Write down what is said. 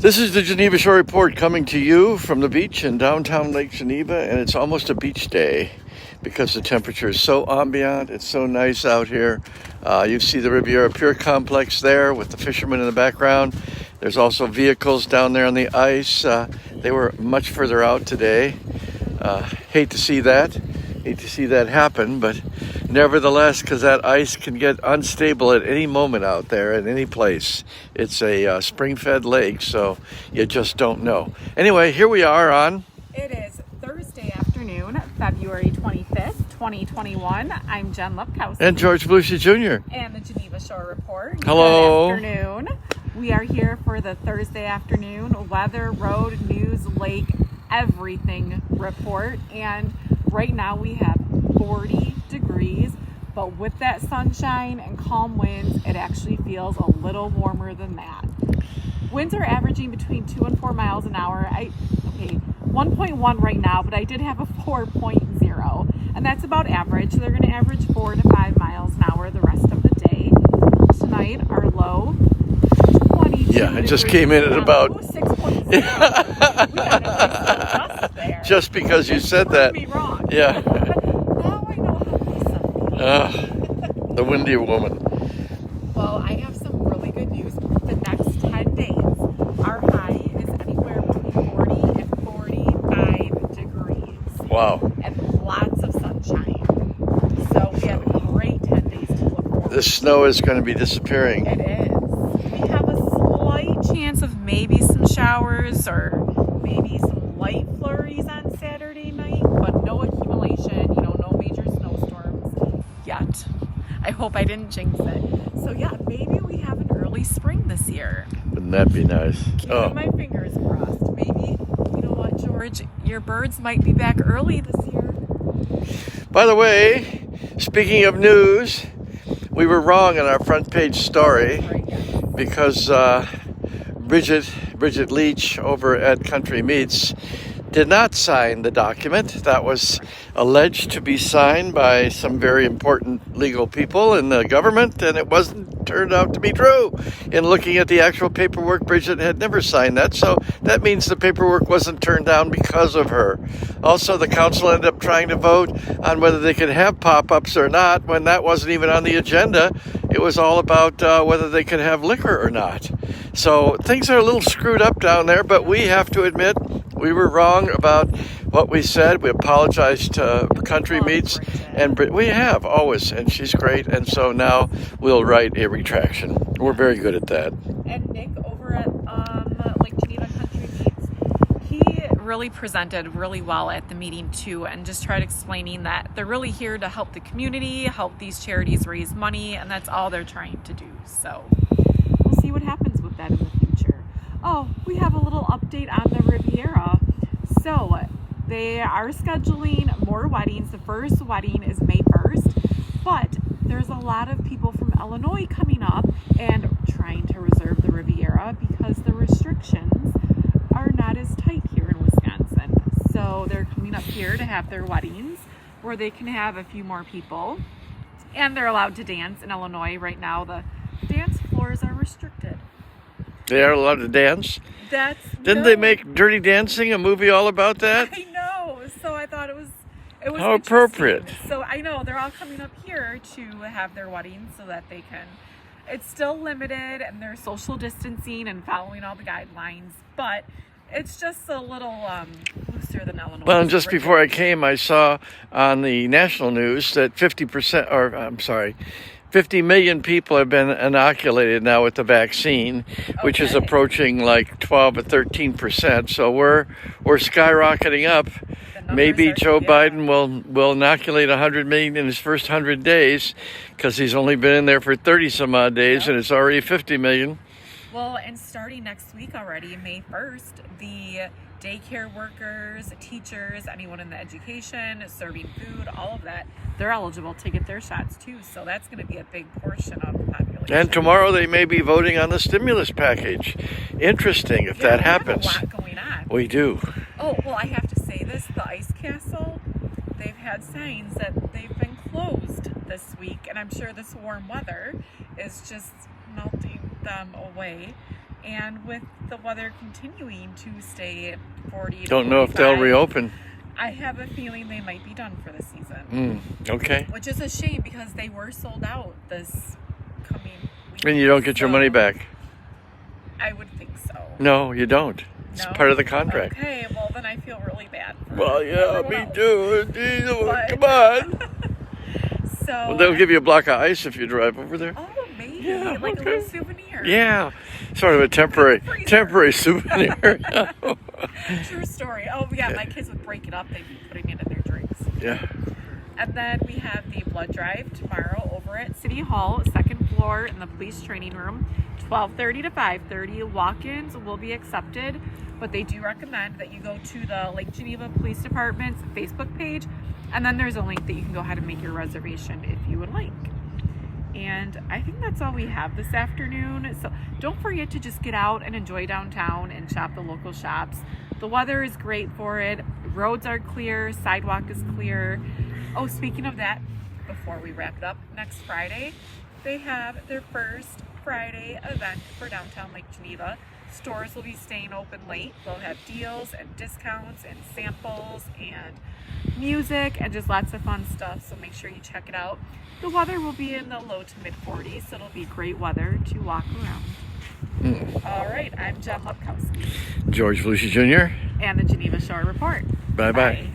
This is the Geneva Shore Report coming to you from the beach in downtown Lake Geneva, and it's almost a beach day because the temperature is so ambient. It's so nice out here. You see the Riviera Pier complex there with the fishermen in the background. There's also vehicles down there on the ice. They were much further out today. Hate to see that happen, but nevertheless, because that ice can get unstable at any moment out there at any place. It's a spring-fed lake, so you just don't know. Anyway, here we are on... It is Thursday afternoon, February 25th, 2021. I'm Jen Lepkowski. And George Belushi Jr. And the Geneva Shore Report. Hello. Good afternoon. We are here for the Thursday afternoon weather, road, news, lake, everything report. And right now we have 40 degrees, but with that sunshine and calm winds, it actually feels a little warmer than that. Winds are averaging between 2 and 4 miles an hour. 1.1 right now, but I did have a 4.0, and that's about average. So they're going to average 4 to 5 miles an hour the rest of the day. Tonight, our low, 22 Yeah, it just came in at about 6.0. We got a nice little there. Just because you said that. Me wrong. Yeah. Now I know how to be something. The windy woman. Well, I have some really good news. The next 10 days, our high is anywhere between 40 and 45 degrees. Wow. And lots of sunshine. So we have a great 10 days to look forward to. The snow is going to be disappearing. It is. We have a slight chance of maybe some showers or maybe some light flurries on Saturday night, but no accumulation, no major snowstorms yet. I hope I didn't jinx it. So yeah, maybe we have an early spring this year. Wouldn't that be nice? Keeping my fingers crossed. Maybe, you know what, George, your birds might be back early this year. By the way, speaking of news, we were wrong in our front page story because Bridget Leach over at Country Meats did not sign the document that was alleged to be signed by some very important legal people in the government, and it wasn't turned out to be true. In looking at the actual paperwork, Bridget had never signed that, so that means the paperwork wasn't turned down because of her. Also, the council ended up trying to vote on whether they could have pop-ups or not when that wasn't even on the agenda. It was all about whether they could have liquor or not. So things are a little screwed up down there, but we have to admit we were wrong about what we said. We apologized to Country Meats, and we have always, and she's great. And so now we'll write a retraction. We're very good at that. And Nick over at Lake Geneva Country Meats, he really presented really well at the meeting too, and just tried explaining that they're really here to help the community, help these charities raise money, and that's all they're trying to do. So we'll see what happens with that in the future. Oh, we have a little update on the Riviera. So they are scheduling more weddings. The first wedding is May 1st, but there's a lot of people from Illinois coming up and trying to reserve the Riviera because the restrictions are not as tight here in Wisconsin. So they're coming up here to have their weddings where they can have a few more people, and they're allowed to dance in Illinois. Right now, the dance floors are restricted. They are allowed to dance? Didn't they make Dirty Dancing a movie all about that? I know. So I thought it was how appropriate. So I know they're all coming up here to have their weddings so that they can. It's still limited and they're social distancing and following all the guidelines, but it's just a little looser than Illinois. Well, and just before I came, I saw on the national news that 50 million people have been inoculated now with the vaccine, which is approaching like 12 or 13%. So we're skyrocketing up. Maybe Joe Biden will inoculate 100 million in his first 100 days because he's only been in there for 30 some odd days, and it's already 50 million. Well, and starting next week already, May 1st, the daycare workers, teachers, anyone in the education, serving food, all of that, they're eligible to get their shots too. So that's going to be a big portion of the population. And tomorrow they may be voting on the stimulus package. Interesting if that happens. We have a lot going on. We do. Oh, well, I have to say this, the Ice Castle, they've had signs that they've been closed this week, and I'm sure this warm weather is just melting them away. And with the weather continuing to stay 40 to Don't know if they'll 45, reopen. I have a feeling they might be done for the season. Okay. Which is a shame because they were sold out this coming week. And you don't get your money back. I would think so. No, you don't. It's No? part of the contract. Okay, well then I feel really bad. For Well, yeah, everyone me else. too. Jesus, But- come on. So Well, they'll give you a block of ice if you drive over there. Oh, maybe Yeah, like a okay. little souvenir. Yeah, sort of a temporary souvenir. True story. Oh yeah, my kids would break it up. They'd be putting it in their drinks. Yeah. And then we have the blood drive tomorrow over at City Hall, second floor in the police training room, 12:30 to 5:30. Walk-ins will be accepted, but they do recommend that you go to the Lake Geneva Police Department's Facebook page, and then there's a link that you can go ahead and make your reservation if you would like. And I think that's all we have this afternoon. So don't forget to just get out and enjoy downtown and shop the local shops. The weather is great for it. Roads are clear, sidewalk is clear. Oh, speaking of that, before we wrap it up, next Friday, they have their first Friday event for downtown Lake Geneva. Stores will be staying open late. They'll have deals and discounts and samples and music and just lots of fun stuff. So make sure you check it out. The weather will be in the low to mid 40s, so it'll be great weather to walk around. All right, I'm Jen Lepkowski George Volusia Jr. and the Geneva Shore Report. Bye-bye. Bye.